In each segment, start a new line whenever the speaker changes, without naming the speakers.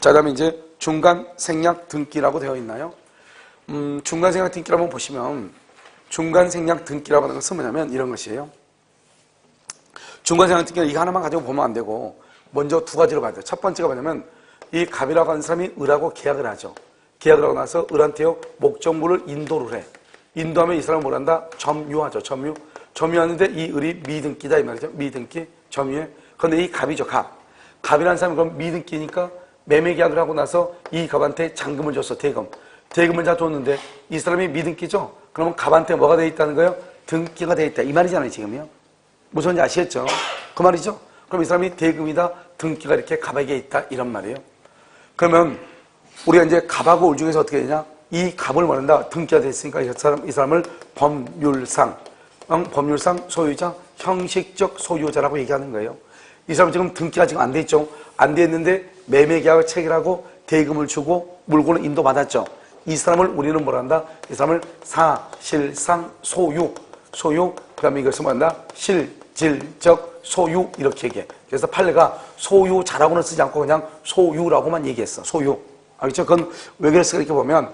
자, 다음에 이제 중간 생략 등기라고 되어 있나요? 중간 생략 등기라고 한번 보시면 중간 생략 등기라고 하는 것은 뭐냐면 이런 것이에요. 중간 생략 등기는 이거 하나만 가지고 보면 안 되고 먼저 두 가지로 봐야 돼요. 첫 번째가 뭐냐면 이 갑이라고 하는 사람이 을하고 계약을 하죠. 계약을 하고 나서 을한테요 목적물을 인도를 해. 인도하면 이 사람은 뭘 한다? 점유하죠. 점유하는데 이 을이 미등기다 이 말이죠. 미등기, 점유해. 그런데 이 갑이죠. 갑이라는 사람이 그럼 미등기니까 매매 계약을 하고 나서 이 갑한테 잔금을 줬어. 대금을 다 줬는데 이 사람이 미등기죠. 그러면 갑한테 뭐가 돼 있다는 거예요? 등기가 돼 있다 이 말이잖아요. 지금요. 무슨 말인지 아시겠죠? 그 말이죠. 그럼 이 사람이 대금이다 등기가 이렇게 갑에게 있다 이런 말이에요. 그러면 우리가 이제 갑하고 을 중에서 어떻게 되냐? 이 갑을 말한다. 등기가 됐으니까 이 사람을 법률상 소유자, 형식적 소유자라고 얘기하는 거예요. 이 사람 지금 등기가 지금 안 돼 있죠. 안 돼 있는데 매매 계약을 체결하고 대금을 주고 물건을 인도받았죠. 이 사람을 우리는 뭐라 한다? 이 사람을 사실상 소유, 그 다음에 이것을 뭐한다? 실질적 소유 이렇게 얘기해. 그래서 판례가 소유자라고는 쓰지 않고 그냥 소유라고만 얘기했어. 소유. 알겠죠? 그건 왜 그랬을까 이렇게 보면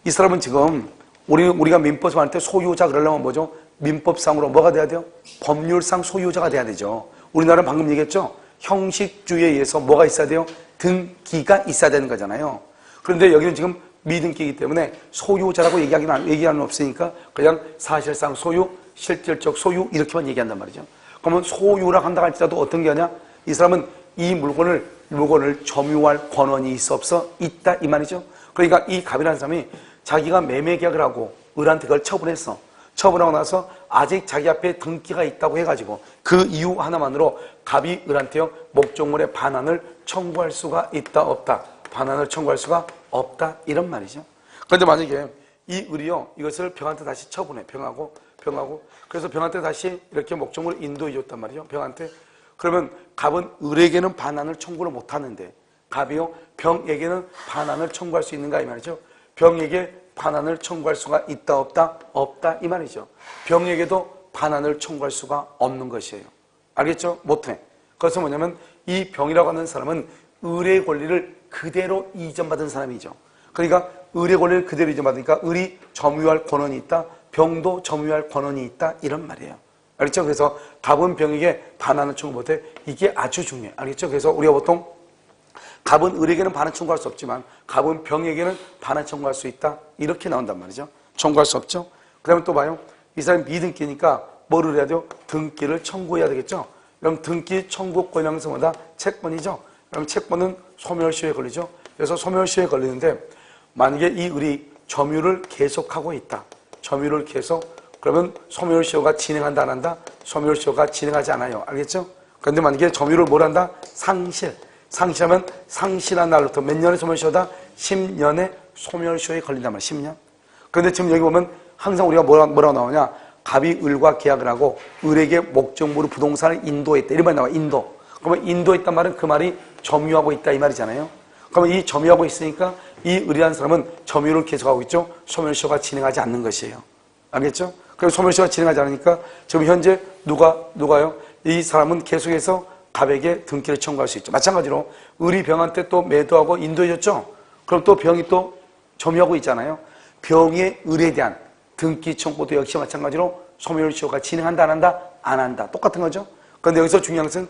이 사람은 지금 우리가 민법상 할 때 소유자 그러려면 뭐죠? 민법상으로 뭐가 돼야 돼요? 법률상 소유자가 돼야 되죠. 우리나라는 방금 얘기했죠? 형식주의에 의해서 뭐가 있어야 돼요? 등기가 있어야 되는 거잖아요. 그런데 여기는 지금 미등기이기 때문에 소유자라고 얘기하는 없으니까 그냥 사실상 소유, 실질적 소유 이렇게만 얘기한단 말이죠. 그러면 소유라고 한다 할지라도 어떤 게 아니야? 이 사람은 이 물건을 점유할 권한이 있어 없어? 있다 이 말이죠. 그러니까 이 갑이라는 사람이 자기가 매매 계약을 하고 을한테 그걸 처분했어. 처분하고 나서 아직 자기 앞에 등기가 있다고 해가지고 그 이유 하나만으로 갑이 을한테요 목적물의 반환을 청구할 수가 있다 없다? 반환을 청구할 수가 없다 이런 말이죠. 그런데 만약에 이 을이요 이것을 병한테 다시 처분해. 병하고 그래서 병한테 다시 이렇게 목적물을 인도해 줬단 말이죠. 병한테. 그러면 갑은 을에게는 반환을 청구를 못 하는데 갑이요 병에게는 반환을 청구할 수 있는가 이 말이죠. 병에게 반환을 청구할 수가 있다 없다? 없다 이 말이죠. 병에게도 반환을 청구할 수가 없는 것이에요. 알겠죠? 못해. 그것은 뭐냐면 이 병이라고 하는 사람은 을의 권리를 그대로 이전받은 사람이죠. 그러니까 을의 권리를 그대로 이전받으니까 을이 점유할 권한이 있다. 병도 점유할 권한이 있다 이런 말이에요. 알겠죠? 그래서 갑은 병에게 반환을 청구 못해. 이게 아주 중요해. 알겠죠? 그래서 우리가 보통 갑은 을에게는 반환 청구할 수 없지만 갑은 병에게는 반환 청구할 수 있다. 이렇게 나온단 말이죠. 청구할 수 없죠. 그 다음에 또 봐요. 이 사람이 미등기니까 뭐를 해야 돼요? 등기를 청구해야 되겠죠. 그럼 등기 청구권이라는 것은 뭐다? 채권이죠. 그럼 채권은 소멸시효에 걸리죠. 그래서 소멸시효에 걸리는데 만약에 이 을이 점유를 계속하고 있다. 점유를 계속 그러면 소멸시효가 진행한다 안 한다? 소멸시효가 진행하지 않아요. 알겠죠? 그런데 만약에 점유를 뭘 한다? 상실하면 상실한 날부터 몇 년의 소멸시효다? 10년의 소멸시효에 걸린단 말이야. 10년. 그런데 지금 여기 보면 항상 우리가 뭐라고 나오냐? 갑이 을과 계약을 하고 을에게 목적물의 부동산을 인도했다. 이런 말이 나와. 인도. 그러면 인도했단 말은 그 말이 점유하고 있다 이 말이잖아요. 그러면 이 점유하고 있으니까 이 을이라는 사람은 점유를 계속하고 있죠. 소멸시효가 진행하지 않는 것이에요. 알겠죠? 그래서 소멸시효가 진행하지 않으니까 지금 현재 누가요? 이 사람은 계속해서 갑에게 등기를 청구할 수 있죠. 마찬가지로 을이 병한테 또 매도하고 인도해줬죠. 그럼 또 병이 또 점유하고 있잖아요. 병의 을에 대한 등기 청구도 역시 마찬가지로 소멸시효가 진행한다 안 한다? 안 한다. 똑같은 거죠. 그런데 여기서 중요한 것은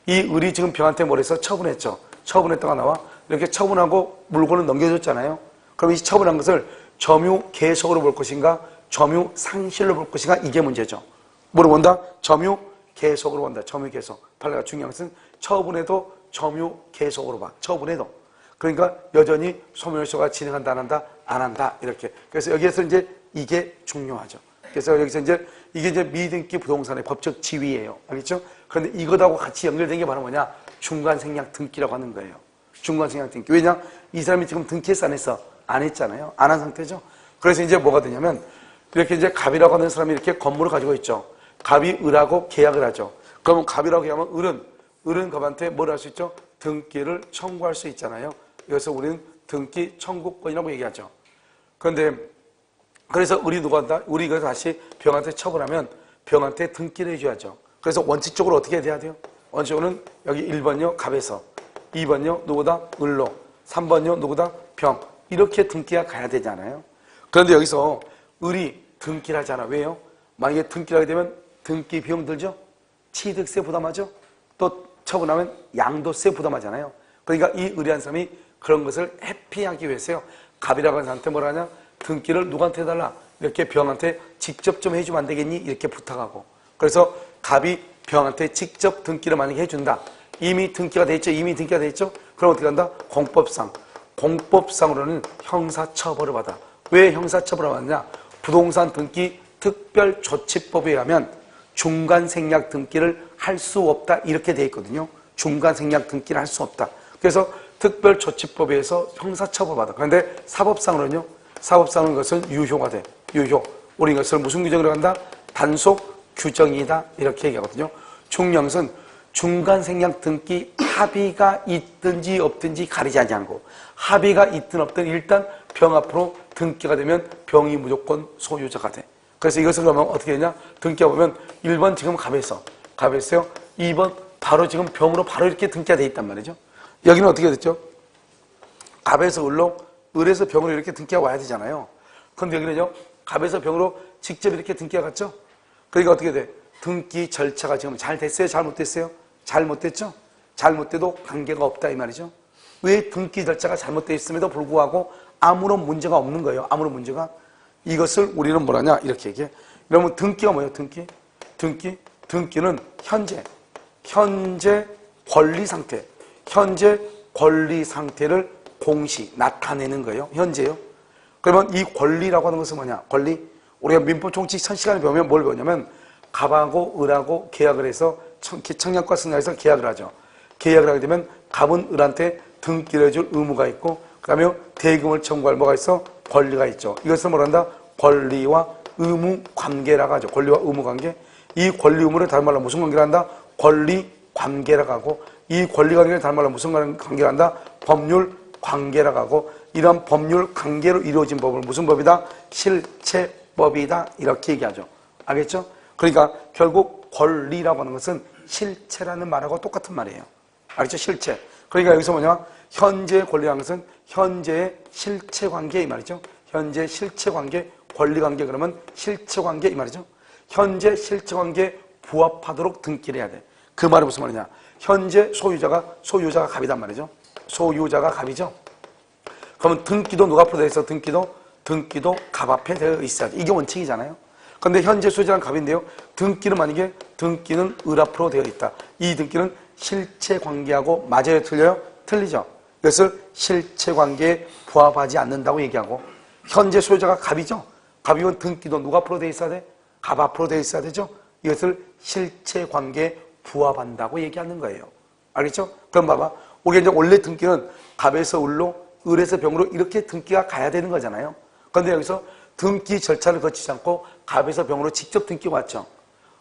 이 을이 지금 병한테 뭘 해서 처분했죠. 처분했다가 나와 이렇게 처분하고 물건을 넘겨줬잖아요. 그럼 이 처분한 것을 점유 계속으로 볼 것인가 점유 상실로 볼 것인가 이게 문제죠. 뭐로 본다? 점유 계속으로 본다. 점유 계속. 판례가 중요한 것은 처분해도 점유 계속으로 봐. 처분해도. 그러니까 여전히 소멸시효가 진행한다 안 한다? 안 한다. 이렇게. 그래서 여기에서 이제 이게 중요하죠. 그래서 여기서 이제 이게 이제 미등기 부동산의 법적 지위예요. 알겠죠? 그런데 이것하고 같이 연결된 게 바로 뭐냐? 중간생략 등기라고 하는 거예요. 중간생략 등기. 왜냐? 이 사람이 지금 등기했어 안 했어? 안 했잖아요. 안 한 상태죠. 그래서 이제 뭐가 되냐면 이렇게 이제 갑이라고 하는 사람이 이렇게 건물을 가지고 있죠. 갑이 을하고 계약을 하죠. 그러면 갑이라고 하면 을은 갑한테 뭘 할 수 있죠? 등기를 청구할 수 있잖아요. 그래서 우리는 등기 청구권이라고 얘기하죠. 그런데 그래서 을이 누가 한다? 을이 그래서 다시 병한테 처분하면 병한테 등기를 해줘야죠. 그래서 원칙적으로 어떻게 돼야 돼요? 원칙적으로는 여기 1번요 갑에서 2번요 누구다? 을로 3번요 누구다? 병. 이렇게 등기가 가야 되잖아요. 그런데 여기서 을이 등기를 하잖아. 왜요? 만약에 등기를 하게 되면 등기 비용 들죠? 취득세 부담하죠? 또 처분하면 양도세 부담하잖아요. 그러니까 이 의뢰한 사람이 그런 것을 회피하기 위해서요. 갑이라고 하는 사람한테 뭐라 하냐? 등기를 누구한테 해달라? 이렇게 병한테 직접 좀 해주면 안 되겠니? 이렇게 부탁하고. 그래서 갑이 병한테 직접 등기를 만약에 해준다. 이미 등기가 돼 있죠? 이미 등기가 돼 있죠? 그럼 어떻게 한다? 공법상으로는 형사처벌을 받아. 왜 형사처벌을 받느냐? 부동산 등기 특별조치법에 의하면 중간생략 등기를 할 수 없다. 이렇게 돼 있거든요. 중간생략 등기를 할 수 없다. 그래서 특별조치법에 의해서 형사처벌 받아. 그런데 사법상으로는요. 사법상으로는 그것은 유효가 돼. 유효. 우리 이것을 무슨 규정으로 한다? 단속 규정이다. 이렇게 얘기하거든요. 중령은 중간생략 등기 합의가 있든지 없든지 가리지 않고 합의가 있든 없든 일단 병 앞으로 등기가 되면 병이 무조건 소유자가 돼. 그래서 이것을 그러면 어떻게 되냐? 등기가 보면 1번 지금 갑에서요. 2번 바로 지금 병으로 바로 이렇게 등기가 돼 있단 말이죠. 여기는 어떻게 됐죠? 갑에서 을로, 을에서 병으로 이렇게 등기가 와야 되잖아요. 그런데 여기는요, 갑에서 병으로 직접 이렇게 등기가 갔죠? 그러니까 어떻게 돼? 등기 절차가 지금 잘 됐어요? 잘못됐어요? 잘못됐죠? 잘못돼도 관계가 없다 이 말이죠. 왜 등기 절차가 잘못되어 있음에도 불구하고 아무런 문제가 없는 거예요. 아무런 문제가. 이것을 우리는 뭐라냐? 이렇게 얘기해. 여러분 등기가 뭐예요? 등기는 현재 권리 상태. 현재 권리 상태를 공시, 나타내는 거예요. 현재요. 그러면 이 권리라고 하는 것은 뭐냐? 권리. 우리가 민법 총칙 1000시간에 배우면 뭘 배우냐면 갑하고 을하고 계약을 해서 청약과 승낙해서 계약을 하죠. 계약을 하게 되면 갑은 을한테 등기를 해줄 의무가 있고 그 다음에 대금을 청구할 뭐가 있어? 권리가 있죠. 이것을 뭐란다? 권리와 의무 관계라고 하죠. 권리와 의무 관계. 이 권리 의무를 다른 말로 무슨 관계를 한다? 권리 관계라고 하고 이 권리 관계를 다른 말로 무슨 관계를 한다? 법률 관계라고 하고 이런 법률 관계로 이루어진 법을 무슨 법이다? 실체법이다. 이렇게 얘기하죠. 알겠죠? 그러니까 결국 권리라고 하는 것은 실체라는 말하고 똑같은 말이에요. 알겠죠? 실체. 그러니까 여기서 뭐냐? 현재의 권리라는 것은 현재의 실체관계 이 말이죠. 현재 실체관계, 권리관계 그러면 실체관계 이 말이죠. 현재 실체관계에 부합하도록 등기를 해야 돼. 그 말이 무슨 말이냐? 현재 소유자가 갑이단 말이죠. 소유자가 갑이죠. 그러면 등기도 누가 앞으로 되어 있어? 등기도 갑 앞에 되어 있어야지. 이게 원칙이잖아요. 그런데 현재 소유자는 갑인데요. 등기는 을 앞으로 되어 있다. 이 등기는 실체관계하고 맞아요? 틀려요? 틀리죠. 이것을 실체관계에 부합하지 않는다고 얘기하고 현재 소유자가 갑이죠. 갑이면 등기도 누가 앞으로 되어 있어야 돼? 갑 앞으로 되어 있어야 되죠. 이것을 실체관계에 부합한다고 얘기하는 거예요. 알겠죠? 그럼 봐봐. 우리가 이제 원래 등기는 갑에서 을로, 을에서 병으로 이렇게 등기가 가야 되는 거잖아요. 그런데 여기서 등기 절차를 거치지 않고 갑에서 병으로 직접 등기가 왔죠.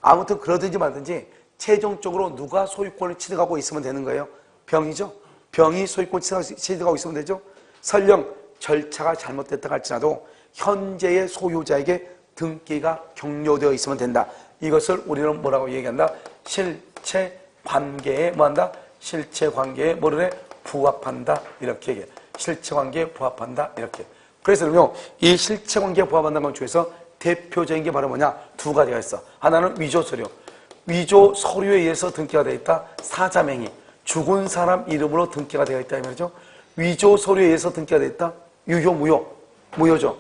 아무튼 그러든지 말든지 최종적으로 누가 소유권을 취득하고 있으면 되는 거예요? 병이죠. 병이 소유권 취득하고 있으면 되죠. 설령 절차가 잘못됐다 할지라도 현재의 소유자에게 등기가 격려되어 있으면 된다. 이것을 우리는 뭐라고 얘기한다? 실체관계에 뭐한다? 실체관계에 뭐를 해? 부합한다. 이렇게 얘기해. 실체관계에 부합한다. 이렇게. 그래서 이 실체관계에 부합한다는 것 중에서 대표적인 게 바로 뭐냐? 두 가지가 있어. 하나는 위조서류. 위조서류에 의해서 등기가 되어 있다. 사자명의. 죽은 사람 이름으로 등기가 되어 있다. 이 말이죠. 위조서류에 의해서 등기가 되어 있다. 유효, 무효. 무효죠.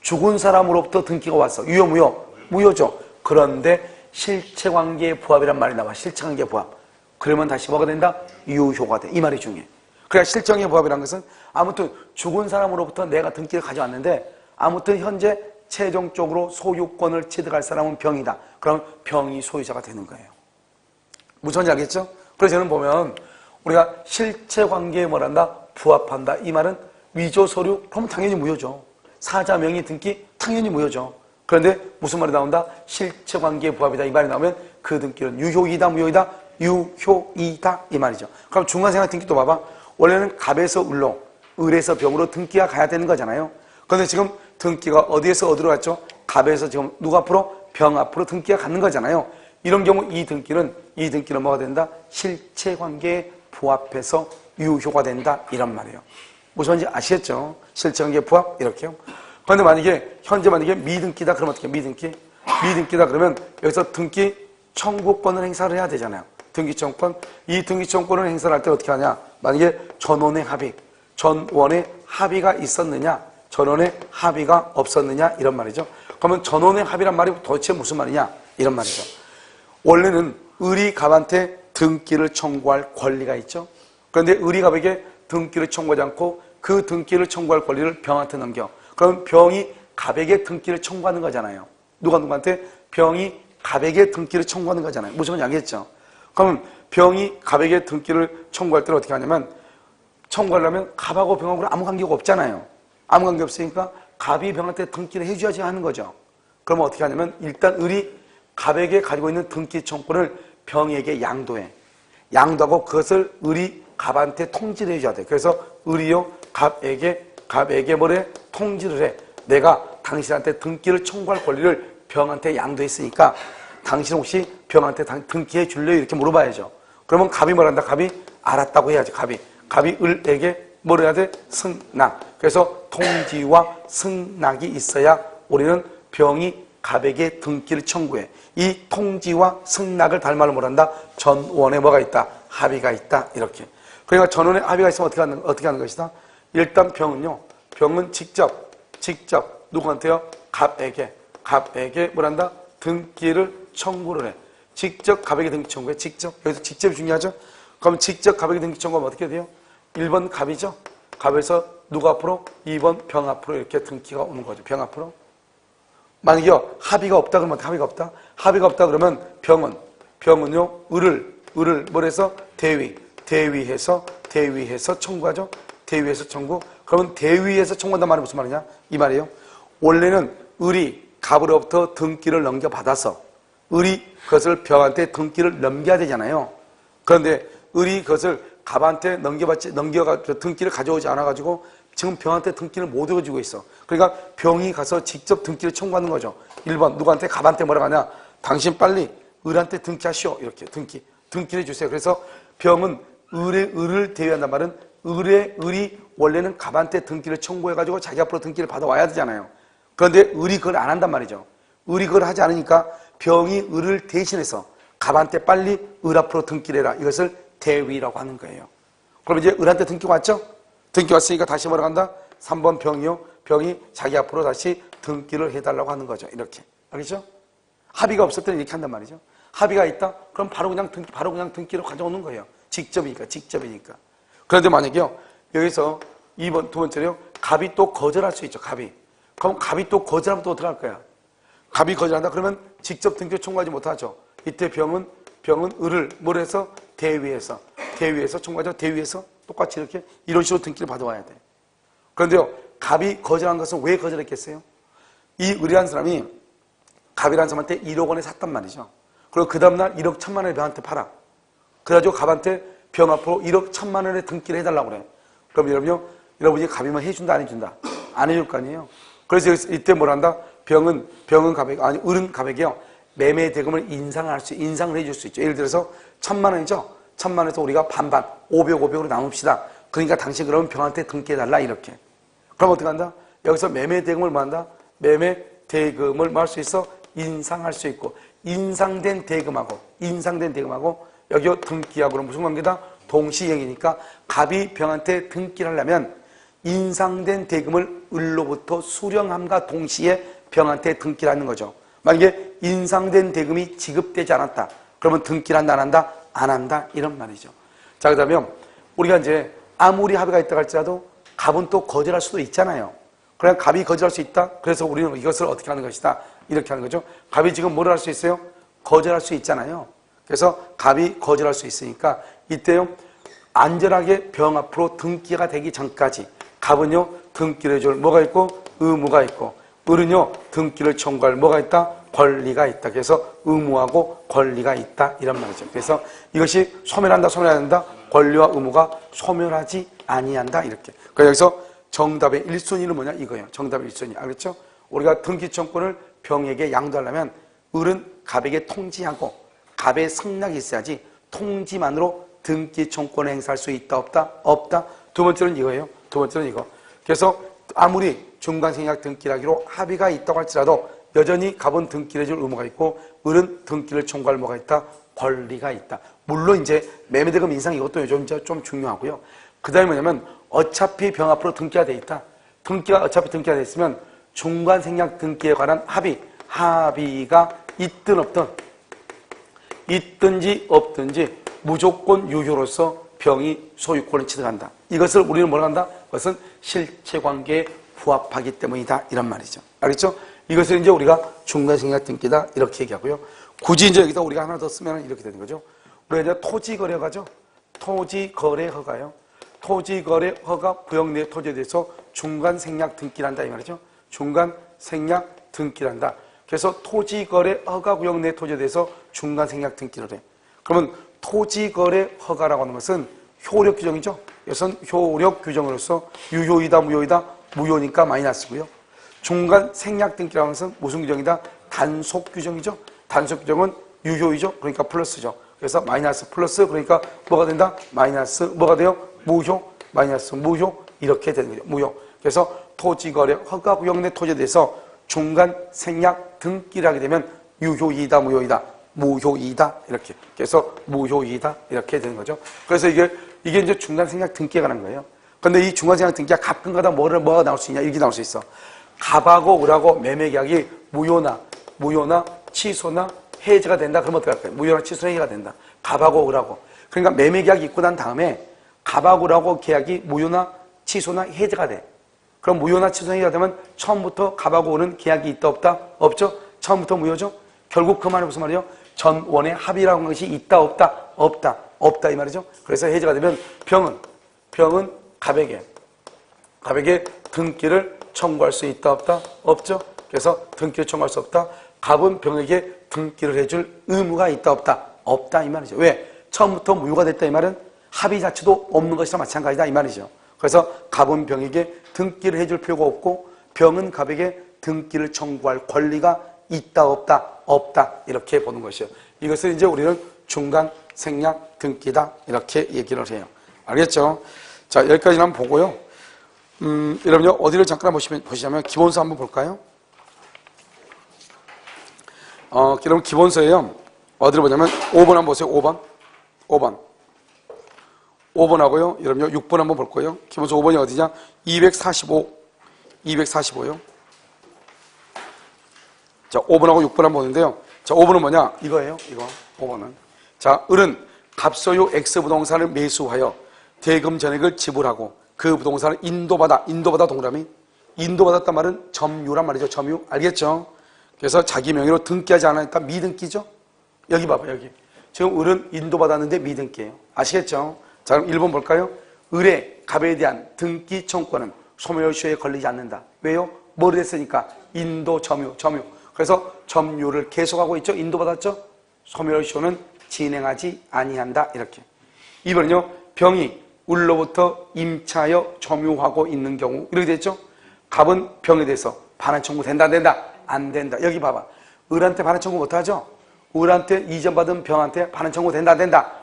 죽은 사람으로부터 등기가 왔어. 유효, 무효. 무효죠. 그런데 실체관계의 부합이란 말이 나와. 실체관계의 부합. 그러면 다시 뭐가 된다? 유효가 돼. 이 말이 중요해. 그래야 실체관계의 부합이란 것은 아무튼 죽은 사람으로부터 내가 등기를 가져왔는데 아무튼 현재 최종적으로 소유권을 취득할 사람은 병이다. 그럼 병이 소유자가 되는 거예요. 무슨 말인지 알겠죠? 그래서 저는 보면 우리가 실체관계에 뭐란다? 부합한다. 이 말은 위조서류? 그럼 당연히 무효죠. 사자명의 등기? 당연히 무효죠. 그런데 무슨 말이 나온다? 실체관계에 부합이다. 이 말이 나오면 그 등기는 유효이다, 무효이다? 유효이다. 이 말이죠. 그럼 중간생활 등기도 봐봐. 원래는 갑에서 을로, 을에서 병으로 등기가 가야 되는 거잖아요. 그런데 지금 등기가 어디에서 어디로 갔죠? 갑에서 지금 누구 앞으로? 병 앞으로 등기가 가는 거잖아요. 이런 경우 이 등기는 뭐가 된다? 실체관계에 부합해서 유효가 된다. 이런 말이에요. 무슨 말인지 아시겠죠? 실체관계 부합 이렇게요. 그런데 만약에 현재 만약에 미등기다 그러면 어떻게 해요? 미등기다 그러면 여기서 등기 청구권을 행사를 해야 되잖아요. 등기 청구권. 이 등기 청구권을 행사를 할 때 어떻게 하냐? 만약에 전원의 합의가 있었느냐, 전원의 합의가 없었느냐 이런 말이죠. 그러면 전원의 합의란 말이 도대체 무슨 말이냐 이런 말이죠. 원래는 을이 갑한테 등기를 청구할 권리가 있죠. 그런데 을이 갑에게 등기를 청구하지 않고 그 등기를 청구할 권리를 병한테 넘겨. 그럼 병이 갑에게 등기를 청구하는 거잖아요. 누구한테? 병이 갑에게 등기를 청구하는 거잖아요. 무슨 말인지 알겠죠? 그러면 병이 갑에게 등기를 청구할 때는 어떻게 하냐면, 청구하려면 갑하고 병하고는 아무 관계가 없잖아요. 아무 관계 없으니까 갑이 병한테 등기를 해줘야지 하는 거죠. 그러면 어떻게 하냐면 일단 을이 갑에게 가지고 있는 등기 청구를 병에게 양도해. 양도하고 그것을 을이 갑한테 통지를 해줘야 돼. 그래서 을이요 갑에게 뭐래? 통지를 해. 내가 당신한테 등기를 청구할 권리를 병한테 양도했으니까 당신 혹시 병한테 등기해 줄래요? 이렇게 물어봐야죠. 그러면 갑이 뭐란다? 갑이 알았다고 해야지. 갑이 을에게 뭘 해야 돼? 승낙. 그래서 통지와 승낙이 있어야 우리는 병이 갑에게 등기를 청구해. 이 통지와 승낙을 달말로 뭐란다? 전원에 뭐가 있다? 합의가 있다. 이렇게. 그러니까 전원에 합의가 있으면 어떻게 하는 것이다? 일단 병은 직접 누구한테요? 갑에게 뭐란다? 등기를 청구를 해. 직접 갑에게 등기 청구해. 직접. 여기서 직접이 중요하죠? 그럼 직접 갑에게 등기 청구하면 어떻게 돼요? 1번 갑이죠? 갑에서 누구 앞으로? 2번 병 앞으로 이렇게 등기가 오는 거죠. 병 앞으로. 만약에 합의가 없다 그러면 합의가 없다. 합의가 없다 그러면 병은요 을을 뭐래서 대위해서 청구하죠. 대위해서 청구. 그러면 대위해서 청구한단 말이 무슨 말이냐? 이 말이에요. 원래는 을이 갑으로부터 등기를 넘겨받아서 을이 그것을 병한테 등기를 넘겨야 되잖아요. 그런데 을이 그것을 갑한테 등기를 가져오지 않아가지고 지금 병한테 등기를 못 얻어주고 있어. 그러니까 병이 가서 직접 등기를 청구하는 거죠. 1번 누구한테? 갑한테 뭐라고 하냐? 당신 빨리 을한테 등기하시오. 이렇게 등기를 해주세요. 그래서 병은 을을 대위한단 말은 을이 원래는 갑한테 등기를 청구해가지고 자기 앞으로 등기를 받아와야 되잖아요. 그런데 을이 그걸 안 한단 말이죠. 을이 그걸 하지 않으니까 병이 을을 대신해서 갑한테 빨리 을 앞으로 등기를 해라. 이것을 대위라고 하는 거예요. 그럼 이제 을한테 등기 왔죠? 등기 왔으니까 다시 뭐라고 한다? 3번 병이 자기 앞으로 다시 등기를 해달라고 하는 거죠. 이렇게. 알겠죠? 합의가 없을 때는 이렇게 한단 말이죠. 합의가 있다? 그럼 바로 그냥 등기로 가져오는 거예요. 직접이니까. 그런데 만약에요, 여기서 2번, 두 번째로요, 갑이 또 거절할 수 있죠, 갑이. 그럼 갑이 또 거절하면 또 어떡할 거야? 갑이 거절한다? 그러면 직접 등기 청구하지 못하죠. 이때 병은 을을 뭘 해서? 대위해서 청구하죠. 대위해서 똑같이 이런 식으로 등기를 받아와야 돼. 그런데요, 갑이 거절한 것은 왜 거절했겠어요? 이 을이라는 사람이 갑이라는 사람한테 1억 원에 샀단 말이죠. 그리고 그 다음날 1억 1천만 원에 병한테 팔아. 그래가지고 갑한테 병 앞으로 1억 1천만 원에 등기를 해달라고 그래. 그럼 여러분이 갑이면 해준다, 안 해준다? 안 해줄 거 아니에요? 그래서 이때 뭘 한다? 을은 갑에게요, 매매 대금을 인상을 해줄 수 있죠. 예를 들어서 1천만 원이죠? 1천만 원에서 우리가 반반, 500으로 나눕시다. 그러니까 당신 그러면 병한테 등기해달라, 이렇게. 그럼 어떻게 한다? 여기서 매매 대금을 뭐 한다? 매매 대금을 뭐 할 수 있어? 인상할 수 있고, 인상된 대금하고 여기 등기하고는 무슨 관계다? 동시행위니까 갑이 병한테 등기를 하려면 인상된 대금을 을로부터 수령함과 동시에 병한테 등기를 하는 거죠. 만약에 인상된 대금이 지급되지 않았다. 그러면 등기를 한다, 안 한다? 안 한다. 이런 말이죠. 자, 그 다음에 우리가 이제 아무리 합의가 있다고 할지라도 갑은 또 거절할 수도 있잖아요. 그냥 갑이 거절할 수 있다. 그래서 우리는 이것을 어떻게 하는 것이다. 이렇게 하는 거죠. 갑이 지금 뭐를 할 수 있어요? 거절할 수 있잖아요. 그래서 갑이 거절할 수 있으니까 이때요, 안전하게 병 앞으로 등기가 되기 전까지 갑은요, 등기를 해줄 뭐가 있고 의무가 있고, 을은요, 등기를 청구할 뭐가 있다? 권리가 있다. 그래서 의무하고 권리가 있다. 이런 말이죠. 그래서 이것이 소멸한다, 소멸한다. 권리와 의무가 소멸하지 아니한다. 이렇게. 그러니까 여기서 정답의 1순위는 뭐냐? 이거예요. 정답의 1순위. 알겠죠? 우리가 등기 청구를 병에게 양도하려면 을은 갑에게 통지하고 갑의 승낙이 있어야지 통지만으로 등기 청구권을 행사할 수 있다, 없다? 없다. 두 번째는 이거예요. 두 번째는 이거. 그래서 아무리 중간생략 등기라기로 합의가 있다고 할지라도 여전히 갑은 등기를 해줄 의무가 있고 을은 등기를 청구할 의무가 있다. 권리가 있다. 물론 이제 매매대금 인상 이것도 요즘 좀 중요하고요. 그 다음에 뭐냐면 어차피 병 앞으로 등기가 돼 있다. 등기가 어차피 등기가 돼 있으면 중간생략 등기에 관한 합의가 있든 없든 있든지 없든지 무조건 유효로서 병이 소유권을 취득한다. 이것을 우리는 뭐라 한다? 그것은 실체관계에 부합하기 때문이다. 이런 말이죠. 알겠죠? 이것을 이제 우리가 중간생략 등기다. 이렇게 얘기하고요. 굳이 이제 여기다 우리가 하나 더 쓰면 이렇게 되는 거죠. 우리가 이제 토지거래가죠. 토지거래허가요. 토지거래허가 구역 내 토지에 대해서 중간생략 등기란다. 이 말이죠. 중간생략 등기란다. 그래서 토지거래허가 구역 내 토지에 대해서 중간생략 등기를 해. 그러면 토지거래허가라고 하는 것은 효력 규정이죠. 이것은 효력 규정으로서 유효이다, 무효이다, 무효니까 마이너스고요. 중간생략 등기라는 것은 무슨 규정이다? 단속 규정이죠. 단속 규정은 유효이죠. 그러니까 플러스죠. 그래서 마이너스 플러스 그러니까 뭐가 된다? 마이너스 뭐가 돼요? 무효, 마이너스 무효 이렇게 되는 거죠. 무효. 그래서 토지거래 허가 구역 내 토지에 대해서 중간생략 등기를 하게 되면 유효이다, 무효이다, 무효이다 이렇게. 그래서 무효이다 이렇게 되는 거죠. 그래서 이게 이제 중간생략 등기가 가는 거예요. 근데 이 중간생략 등기가 가끔가다 뭐가 나올 수 있냐? 이렇게 나올 수 있어. 갑하고 을하고 매매계약이 무효나 취소나 해지가 된다. 그러면 어떻게 할까요? 무효나 취소나 해지가 된다. 갑하고 을하고. 그러니까 매매계약이 있고 난 다음에 갑하고 을하고 계약이 무효나 취소나 해지가 돼. 그럼 무효나 취소나 해지가 되면 처음부터 갑하고 을은 계약이 있다 없다? 없죠? 처음부터 무효죠? 결국 그 말이 무슨 말이에요? 전원의 합의라고 하는 것이 있다 없다? 없다. 없다 이 말이죠. 그래서 해지가 되면 병은 갑에게 등기를 청구할 수 있다 없다? 없죠. 그래서 등기를 청구할 수 없다. 갑은 병에게 등기를 해줄 의무가 있다 없다? 없다 이 말이죠. 왜? 처음부터 무효가 됐다 이 말은 합의 자체도 없는 것이랑 마찬가지다 이 말이죠. 그래서 갑은 병에게 등기를 해줄 필요가 없고 병은 갑에게 등기를 청구할 권리가 있다 없다? 없다 이렇게 보는 것이요. 이것을 이제 우리는 중간생략 등기다 이렇게 얘기를 해요. 알겠죠? 자 여기까지는 한번 보고요. 여러분요 어디를 잠깐 보시자면 기본서 한번 볼까요? 여러분 기본서에요. 어디를 보자면 5번 한번 보세요. 5번 하고요. 여러분요 6번 한번 볼 거예요. 기본서 5번이 어디냐? 245요. 자 5번하고 6번 한번 보는데요. 자 5번은 뭐냐? 이거예요. 이거 5번은. 자 을은 갑소유 X부동산을 매수하여 대금 전액을 지불하고 그 부동산을 인도받아 동그라미 인도받았단 말은 점유란 말이죠. 점유 알겠죠? 그래서 자기 명의로 등기하지 않으니까 미등기죠. 여기 봐봐 여기 지금 을은 인도받았는데 미등기예요. 아시겠죠? 자 그럼 1번 볼까요? 을의 갑에 대한 등기 청구권은 소멸시효에 걸리지 않는다. 왜요? 뭐를 했으니까 인도 점유 그래서 점유를 계속하고 있죠. 인도받았죠? 소멸시효는 진행하지 아니한다 이렇게. 2번은요 병이 을로부터 임차하여 점유하고 있는 경우 이렇게 됐죠? 갑은 병에 대해서 반환 청구 된다 안 된다. 여기 봐봐 을한테 반환 청구 못하죠? 을한테 이전받은 병한테 반환 청구 된다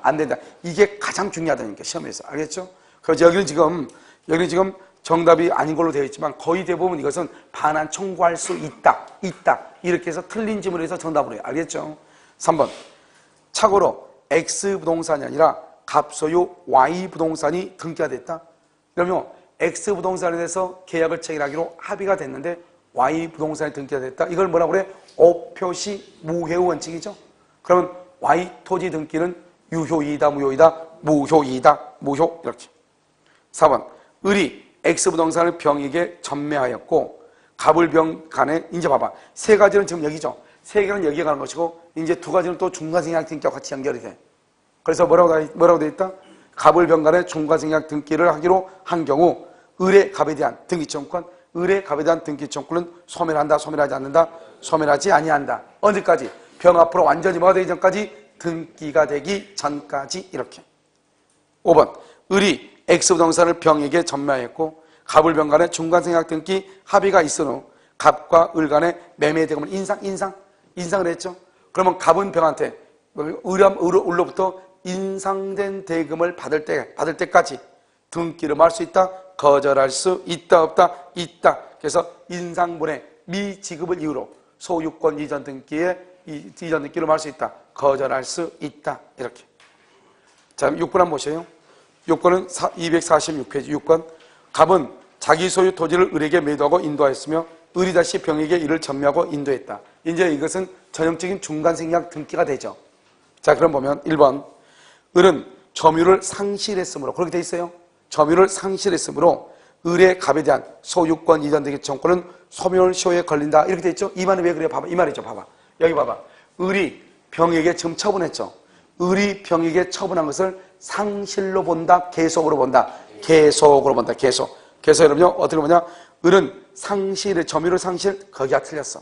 안 된다. 이게 가장 중요하다니까 시험에서. 알겠죠? 그래서 여기는 지금 정답이 아닌 걸로 되어 있지만 거의 대부분 이것은 반환 청구할 수 있다 이렇게 해서 틀린 지문을 해서 정답으로 해요. 알겠죠? 3번 참고로 X부동산이 아니라 갑소유 Y부동산이 등기가 됐다. 그러면 X부동산에 대해서 계약을 체결하기로 합의가 됐는데 Y부동산이 등기가 됐다. 이걸 뭐라고 그래? 오표시 무효 원칙이죠. 그러면 Y토지 등기는 유효이다 무효이다? 무효이다 무효 이렇게. 4번 을이 X부동산을 병에게 전매하였고 갑을 병 간에 이제 봐봐 세 가지는 지금 여기죠. 세 개는 여기에 가는 것이고 이제 두 가지는 또 중간생략 등기와 같이 연결이 돼. 그래서 뭐라고 돼 있다? 갑을 병 간에 중간생략 등기를 하기로 한 경우 을의 갑에 대한 등기청구권 을의 갑에 대한 등기청구는 소멸한다 소멸하지 않는다 소멸하지 아니한다. 언제까지? 병 앞으로 완전히 뭐가 되기 전까지 등기가 되기 전까지 이렇게. 5번 을이 X부동산을 병에게 전매하였고 갑을 병 간에 중간생략 등기 합의가 있은 후 갑과 을 간에 매매대금을 인상을 했죠. 그러면 갑은 병한테 을로부터 인상된 대금을 받을 때까지 등기를 할 수 있다. 거절할 수 있다 없다? 있다. 그래서 인상분해 미지급을 이유로 소유권 이전 등기에 이전 등기로 말할 수 있다. 거절할 수 있다. 이렇게. 자, 6번 한번 보세요. 6번은 246페이지 6번. 갑은 자기 소유 토지를 을에게 매도하고 인도하였으며 을이 다시 병에게 이를 전매하고 인도했다. 이제 이것은 전형적인 중간생략 등기가 되죠. 자, 그럼 보면 1번. 을은 점유를 상실했으므로, 그렇게 돼 있어요. 점유를 상실했으므로 을의 갑에 대한 소유권 이전 등기 청구는 소멸시효에 걸린다. 이렇게 돼 있죠. 이 말은 왜 그래요? 봐봐. 이 말이죠. 봐봐. 여기 봐봐. 을이 병에게 지금 처분했죠. 을이 병에게 처분한 것을 상실로 본다, 계속으로 본다. 계속으로 본다. 계속. 그래서 여러분요, 어떻게 보냐? 을은 상실의 점유를 상실, 거기가 틀렸어.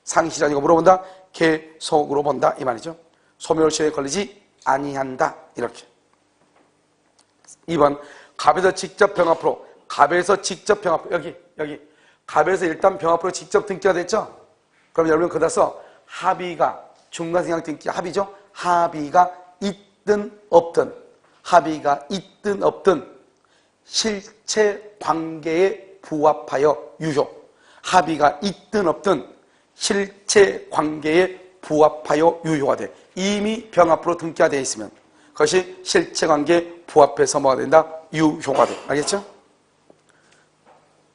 상실이 아니고 물어본다, 계속으로 본다. 이 말이죠. 소멸시효에 걸리지 아니한다. 이렇게. 2번. 갑에서 직접 병합으로, 갑에서 직접 병합으로, 여기. 갑에서 일단 병합으로 직접 등기가 됐죠? 그럼 여러분 거기다 써. 합의가, 중간생략 등기 합의죠? 합의가 있든 없든, 합의가 있든 없든, 실체 관계에 부합하여 유효. 합의가 있든 없든, 실체 관계에 부합하여 유효가 돼. 이미 병합으로 등기가 되어 있으면 그것이 실체 관계에 부합해서 뭐가 된다? 유효가 돼. 알겠죠?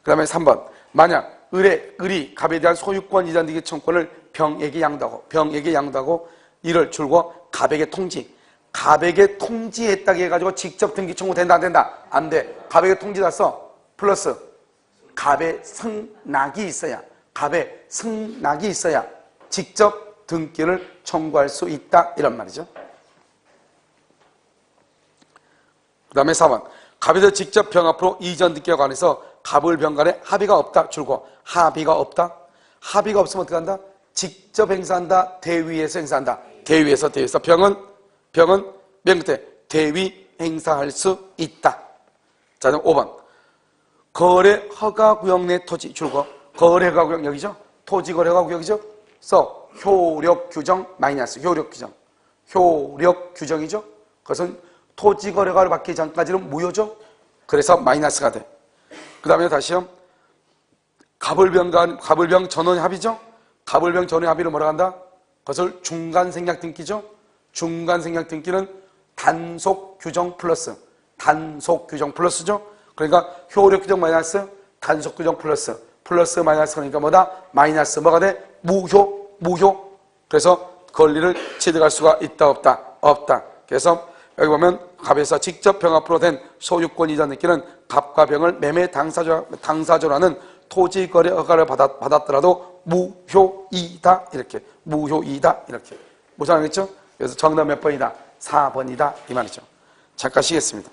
그 다음에 3번. 만약 을이 갑에 대한 소유권 이전 등기 청구권을 병에게 양도하고 이를 줄고 갑에게 통지했다고 해가지고 직접 등기 청구된다 안 된다? 안 돼. 갑에게 통지다 써. 플러스 갑의 승낙이 있어야 직접 등기를 청구할 수 있다. 이런 말이죠. 그 다음에 4번. 갑에서 직접 병합으로 이전 등기와 관해서 갑을 병 간에 합의가 없다. 줄고 합의가 없다. 합의가 없으면 어떻게 한다? 직접 행사한다. 대위에서 행사한다. 대위에서 병은 맨 끝에 대위 행사할 수 있다. 자, 그럼 5번. 거래 허가 구역 내 토지 줄고 거래 허가 구역 여기죠? 토지 거래 허가 구역이죠? 써 효력 규정 마이너스 효력 규정이죠? 그것은 토지 거래 허가를 받기 전까지는 무효죠? 그래서 마이너스가 돼. 그 다음에 다시요. 갑을병 전원 합의죠? 갑을병 전원 합의를 뭐라고 한다? 그것을 중간생략 등기죠? 중간생략 등기는 단속 규정 플러스죠? 그러니까 효력 규정 마이너스 단속 규정 플러스 마이너스 그러니까 뭐다? 마이너스 뭐가 돼? 무효. 그래서 권리를 취득할 수가 있다 없다. 그래서 여기 보면 갑에서 직접 병합으로 된 소유권 이전 등기는 갑과 병을 매매 당사자로 하는 토지 거래 허가를 받았더라도 무효이다. 이렇게 무효하겠죠? 그래서 정답 몇 번이다? 4번이다 이 말이죠. 잠깐 쉬겠습니다.